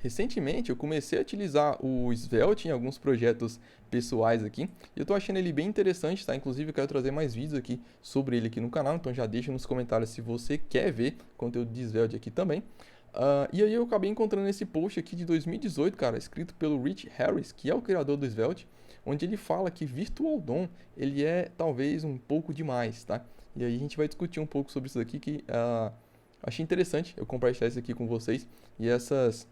recentemente eu comecei a utilizar o Svelte em alguns projetos pessoais aqui, e eu tô achando ele bem interessante, tá? Inclusive eu quero trazer mais vídeos aqui sobre ele aqui no canal, então já deixa nos comentários se você quer ver conteúdo de Svelte aqui também. E aí eu acabei encontrando esse post aqui de 2018, cara, escrito pelo Rich Harris, que é o criador do Svelte, onde ele fala que Virtual DOM, ele é talvez um pouco demais, tá? E aí a gente vai discutir um pouco sobre isso daqui, que achei interessante eu compartilhar isso aqui com vocês, e essas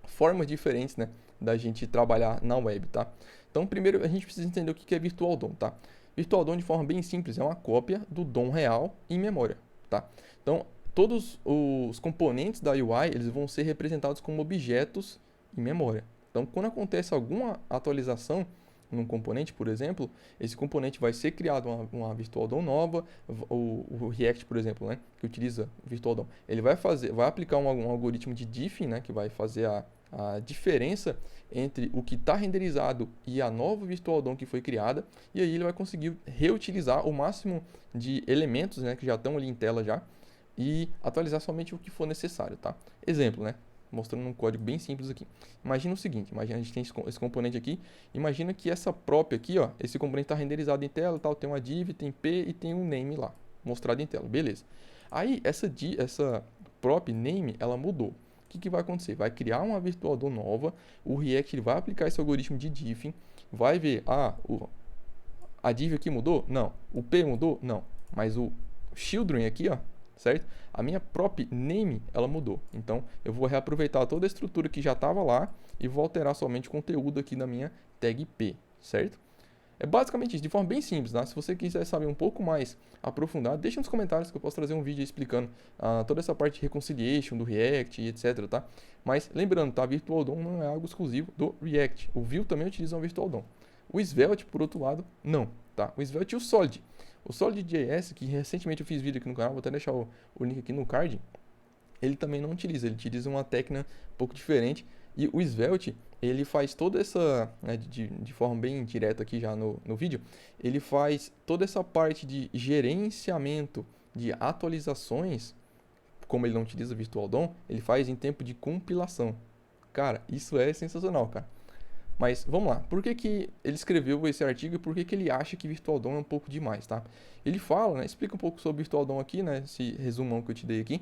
formas diferentes, né, da gente trabalhar na web, tá? Então, primeiro a gente precisa entender o que é Virtual DOM, tá? Virtual DOM, de forma bem simples, é uma cópia do DOM real em memória, tá? Então, todos os componentes da UI, eles vão ser representados como objetos em memória. Então, quando acontece alguma atualização num componente, por exemplo, esse componente vai ser criado uma Virtual DOM nova, o React, por exemplo, né, que utiliza Virtual DOM, ele vai aplicar um algoritmo de diffing, né, que vai fazer a diferença entre o que está renderizado e a nova Virtual DOM que foi criada, e aí ele vai conseguir reutilizar o máximo de elementos, né, que já estão ali em tela já, e atualizar somente o que for necessário, tá? Exemplo, né? Mostrando um código bem simples aqui. Imagina o seguinte, imagina a gente tem esse componente aqui, imagina que essa prop aqui, ó, esse componente está renderizado em tela, tal, tem uma div, tem p e tem um name lá, mostrado em tela, beleza. Aí essa prop name, ela mudou. O que vai acontecer? Vai criar uma Virtual DOM nova, o React ele vai aplicar esse algoritmo de diffing, vai ver, a div aqui mudou? Não. O p mudou? Não. Mas o children aqui, ó, certo? A minha prop name, ela mudou. Então, eu vou reaproveitar toda a estrutura que já estava lá e vou alterar somente o conteúdo aqui da minha tag p, certo? É basicamente isso, de forma bem simples, tá? Se você quiser saber um pouco mais aprofundado, deixa nos comentários que eu posso trazer um vídeo explicando toda essa parte de reconciliation do React e etc, tá? Mas lembrando, tá? Virtual DOM não é algo exclusivo do React. O Vue também utiliza um Virtual DOM. O Svelte, por outro lado, não, tá? O Svelte e o Solid. O Solid.js, que recentemente eu fiz vídeo aqui no canal, vou até deixar o link aqui no card, ele também não utiliza, ele utiliza uma técnica um pouco diferente. E o Svelte, ele faz toda essa, né, de forma bem direta aqui já no vídeo, ele faz toda essa parte de gerenciamento de atualizações, como ele não utiliza Virtual DOM, ele faz em tempo de compilação. Cara, isso é sensacional, cara. Mas vamos lá, por que, que ele escreveu esse artigo e por que, que ele acha que Virtual DOM é um pouco demais, tá? Ele fala, né, explica um pouco sobre Virtual DOM aqui, né, esse resumão que eu te dei aqui.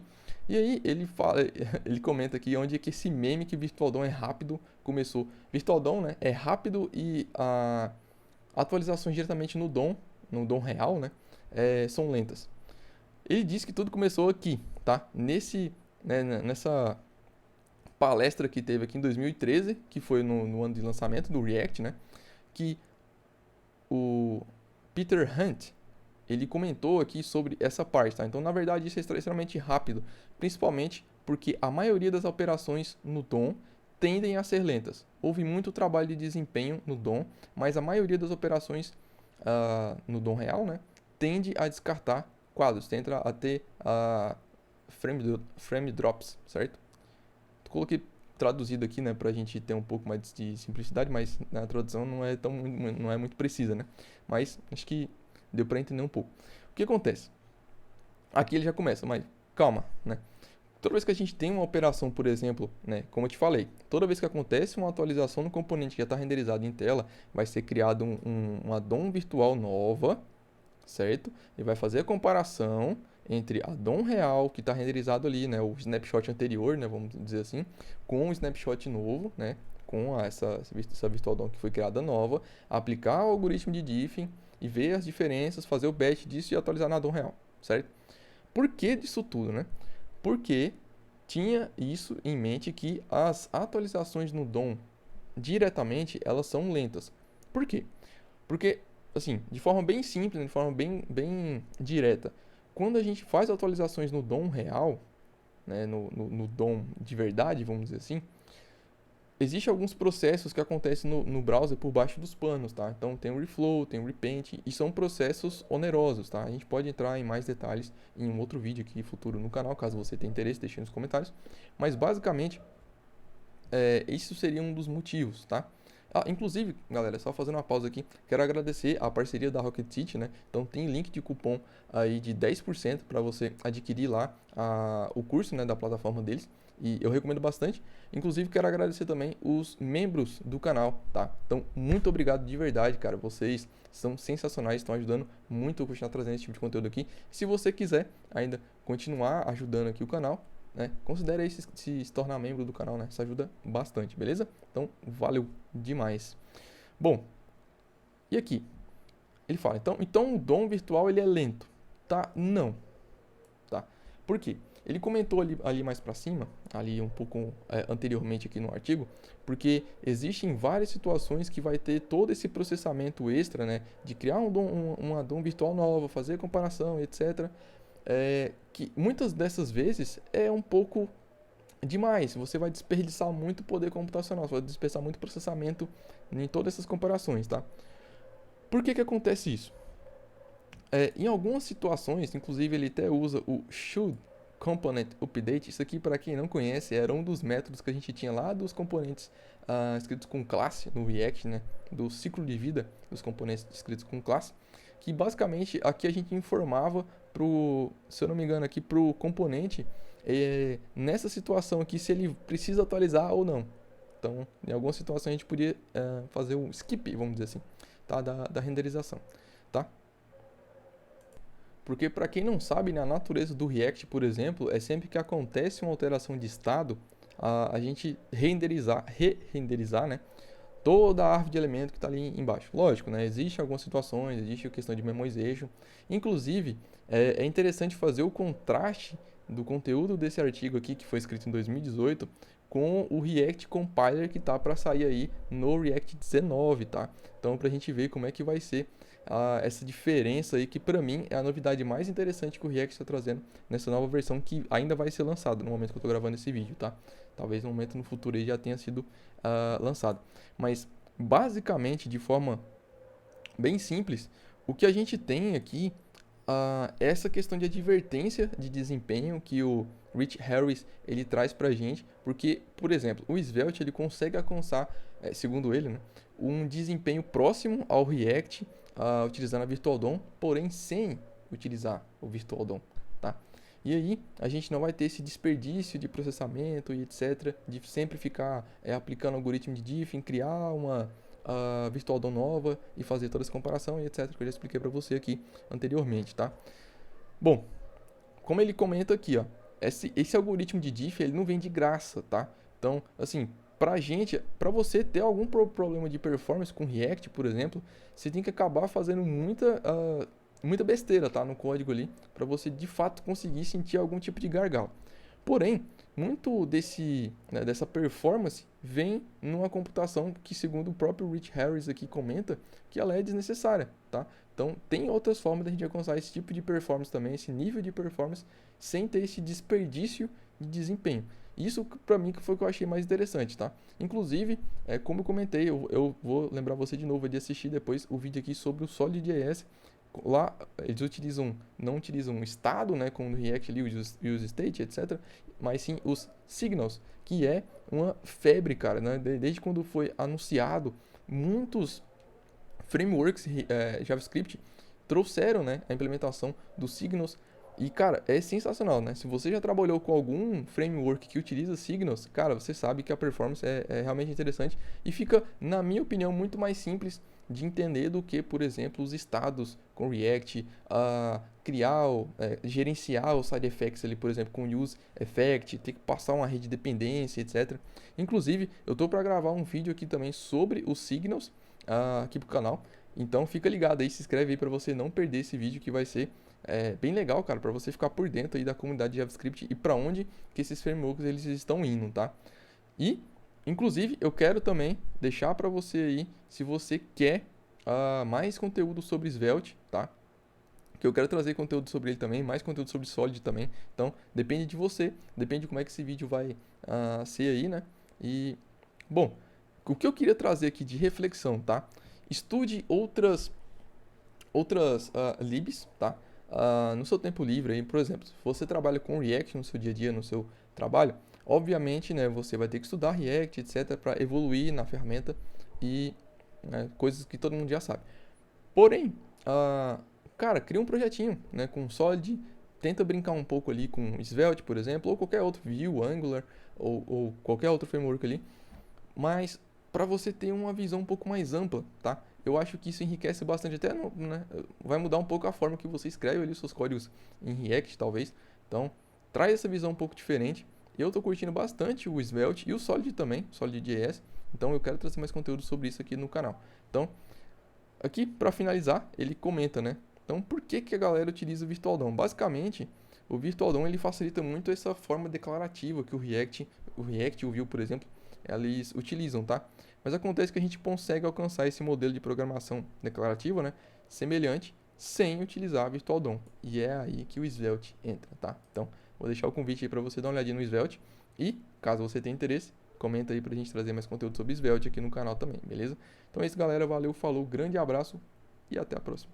E aí ele fala, ele comenta aqui onde é que esse meme que Virtual DOM é rápido começou. Virtual DOM, né, é rápido e atualizações diretamente no DOM real, né, são lentas. Ele diz que tudo começou aqui, tá? Nessa palestra que teve aqui em 2013, que foi no ano de lançamento do React, né? Que o Peter Hunt, ele comentou aqui sobre essa parte, tá? Então, na verdade, isso é extremamente rápido, principalmente porque a maioria das operações no DOM tendem a ser lentas. Houve muito trabalho de desempenho no DOM, mas a maioria das operações no DOM real, né, tende a descartar quadros, tende a ter frame drops, certo? Coloquei traduzido aqui, né, pra gente ter um pouco mais de simplicidade, mas a tradução não é muito precisa, né? Mas acho que deu para entender um pouco. O que acontece? Aqui ele já começa, mas calma, né? Toda vez que a gente tem uma operação, por exemplo, né, como eu te falei, toda vez que acontece uma atualização no componente que já está renderizado em tela, vai ser criado uma DOM virtual nova, certo? E vai fazer a comparação entre a DOM real que está renderizado ali, né, o snapshot anterior, né, vamos dizer assim, com o snapshot novo, né, com essa virtual DOM que foi criada nova, aplicar o algoritmo de diffing e ver as diferenças, fazer o batch disso e atualizar na DOM real, certo? Por que disso tudo, né? Porque tinha isso em mente que as atualizações no DOM diretamente elas são lentas. Por quê? Porque, assim, de forma bem simples, de forma bem direta, quando a gente faz atualizações no DOM real, né, no DOM de verdade, vamos dizer assim, existem alguns processos que acontecem no browser por baixo dos panos, tá? Então tem o reflow, tem o repaint, e são processos onerosos, tá? A gente pode entrar em mais detalhes em um outro vídeo aqui futuro no canal, caso você tenha interesse, deixe nos comentários. Mas basicamente, isso seria um dos motivos, tá? Ah, inclusive, galera, só fazendo uma pausa aqui, quero agradecer a parceria da Rocket City, né? Então tem link de cupom aí de 10% para você adquirir lá o curso, né, da plataforma deles. E eu recomendo bastante. Inclusive, quero agradecer também os membros do canal, tá? Então, muito obrigado de verdade, cara. Vocês são sensacionais, estão ajudando muito a continuar trazendo esse tipo de conteúdo aqui. Se você quiser ainda continuar ajudando aqui o canal, né, considere aí se tornar membro do canal, né? Isso ajuda bastante, beleza? Então, valeu demais. Bom, e aqui? Ele fala, então o dom virtual ele é lento, tá? Não, tá? Por quê? Ele comentou ali mais para cima, ali um pouco anteriormente aqui no artigo, porque existem várias situações que vai ter todo esse processamento extra, né, de criar uma DOM virtual nova, fazer comparação, etc. Que muitas dessas vezes é um pouco demais. Você vai desperdiçar muito poder computacional, você vai desperdiçar muito processamento em todas essas comparações, tá? Por que acontece isso? Em algumas situações, inclusive ele até usa o should component update. Isso aqui, para quem não conhece, era um dos métodos que a gente tinha lá dos componentes escritos com classe no React, né? Do ciclo de vida dos componentes escritos com classe, que basicamente aqui a gente informava se eu não me engano, aqui pro componente nessa situação aqui se ele precisa atualizar ou não. Então, em algumas situações a gente podia fazer um skip, vamos dizer assim, tá? da renderização, tá? Porque para quem não sabe, né, a natureza do React, por exemplo, é sempre que acontece uma alteração de estado, a gente re-renderizar, né, toda a árvore de elemento que está ali embaixo. Lógico, né, existe algumas situações, existe a questão de memoization. Inclusive, é interessante fazer o contraste do conteúdo desse artigo aqui, que foi escrito em 2018, com o React Compiler que tá para sair aí no React 19, tá? Então, para a gente ver como é que vai ser essa diferença aí, que para mim é a novidade mais interessante que o React está trazendo nessa nova versão que ainda vai ser lançada no momento que eu estou gravando esse vídeo, tá? Talvez no momento no futuro aí já tenha sido lançado. Mas, basicamente, de forma bem simples, o que a gente tem aqui essa questão de advertência de desempenho que o Rich Harris ele traz para a gente, porque, por exemplo, o Svelte ele consegue alcançar, segundo ele, né, um desempenho próximo ao React utilizando a Virtual DOM, porém sem utilizar o Virtual DOM, tá? E aí a gente não vai ter esse desperdício de processamento e etc, de sempre ficar aplicando algoritmo de diffing, criar uma Virtual DOM nova e fazer toda essa comparação e etc, que eu já expliquei para você aqui anteriormente, tá? Bom, como ele comenta aqui, ó, esse algoritmo de diff ele não vem de graça, tá? Então, assim, para você ter algum problema de performance com React, por exemplo, você tem que acabar fazendo muita besteira, tá, no código ali, para você de fato conseguir sentir algum tipo de gargalo. Porém, muito dessa performance vem numa computação que, segundo o próprio Rich Harris aqui comenta, que ela é desnecessária, tá? Então, tem outras formas de a gente alcançar esse tipo de performance também, esse nível de performance, sem ter esse desperdício de desempenho. Isso, para mim, que foi o que eu achei mais interessante, tá? Inclusive, como eu comentei, eu vou lembrar você de novo de assistir depois o vídeo aqui sobre o Solid.js. Lá eles não utilizam um estado, né, como no React ali, o use state, etc, mas sim os signals, que é uma febre, cara, né? Desde quando foi anunciado, muitos frameworks JavaScript trouxeram, né, a implementação dos signals. E, cara, é sensacional, né? Se você já trabalhou com algum framework que utiliza signals, cara, você sabe que a performance é realmente interessante e fica, na minha opinião, muito mais simples de entender do que, por exemplo, os estados com React, criar, gerenciar os side effects ali, por exemplo, com use effect, ter que passar uma rede de dependência, etc. Inclusive, eu tô para gravar um vídeo aqui também sobre os signals aqui pro canal. Então, fica ligado aí, se inscreve aí para você não perder esse vídeo que vai ser bem legal, cara, para você ficar por dentro aí da comunidade de JavaScript e para onde que esses frameworks eles estão indo, tá? E, inclusive, eu quero também deixar para você aí, se você quer mais conteúdo sobre Svelte, tá? Que eu quero trazer conteúdo sobre ele também, mais conteúdo sobre Solid também. Então, depende de você, depende de como é que esse vídeo vai ser aí, né? E, bom, o que eu queria trazer aqui de reflexão, tá? Estude outras libs, tá? No seu tempo livre aí, por exemplo, se você trabalha com React no seu dia a dia, no seu trabalho, Obviamente, né, você vai ter que estudar React, etc, para evoluir na ferramenta e né, coisas que todo mundo já sabe. Porém, cara, cria um projetinho, né, com Solid, tenta brincar um pouco ali com Svelte, por exemplo, ou qualquer outro Vue, Angular, ou qualquer outro framework ali, mas para você ter uma visão um pouco mais ampla, tá? Eu acho que isso enriquece bastante, até né, vai mudar um pouco a forma que você escreve ali os seus códigos em React, talvez. Então, traz essa visão um pouco diferente. Eu tô curtindo bastante o Svelte e o Solid também, Solid.js. Então, eu quero trazer mais conteúdo sobre isso aqui no canal. Então, aqui para finalizar, ele comenta, né? Então, por que que a galera utiliza o Virtual DOM? Basicamente, o Virtual DOM ele facilita muito essa forma declarativa que o React e o Vue, por exemplo, eles utilizam, tá? Mas acontece que a gente consegue alcançar esse modelo de programação declarativa, né, semelhante, sem utilizar Virtual DOM. E é aí que o Svelte entra, tá? Então, vou deixar o convite aí para você dar uma olhadinha no Svelte e, caso você tenha interesse, comenta aí pra gente trazer mais conteúdo sobre Svelte aqui no canal também, beleza? Então é isso, galera. Valeu, falou, grande abraço e até a próxima.